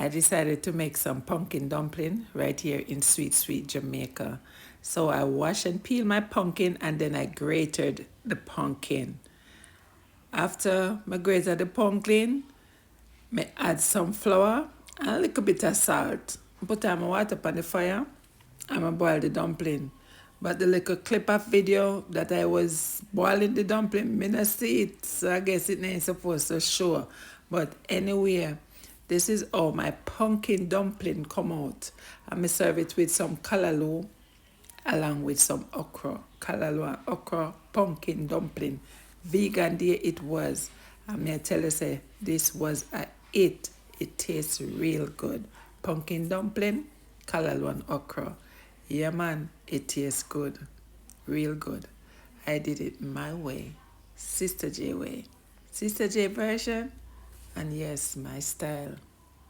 I decided to make some pumpkin dumpling right here in sweet, sweet Jamaica. So I wash and peel my pumpkin and then I grated the pumpkin. After I grated the pumpkin, I add some flour and a little bit of salt. Put my water on the fire and I boil the dumpling. But the little clip of video that I was boiling the dumpling, me not see it, so I guess it ain't supposed to show. But anyway, this is how my pumpkin dumpling come out. And I serve it with some callaloo along with some okra. Callaloo and okra pumpkin dumpling. Vegan day it was. And me I tell you say, this was a it. It tastes real good. Pumpkin dumpling, callaloo and okra. Yeah man, it tastes good. Real good. I did it my way. Sister J way. Sister J version. And yes, my style.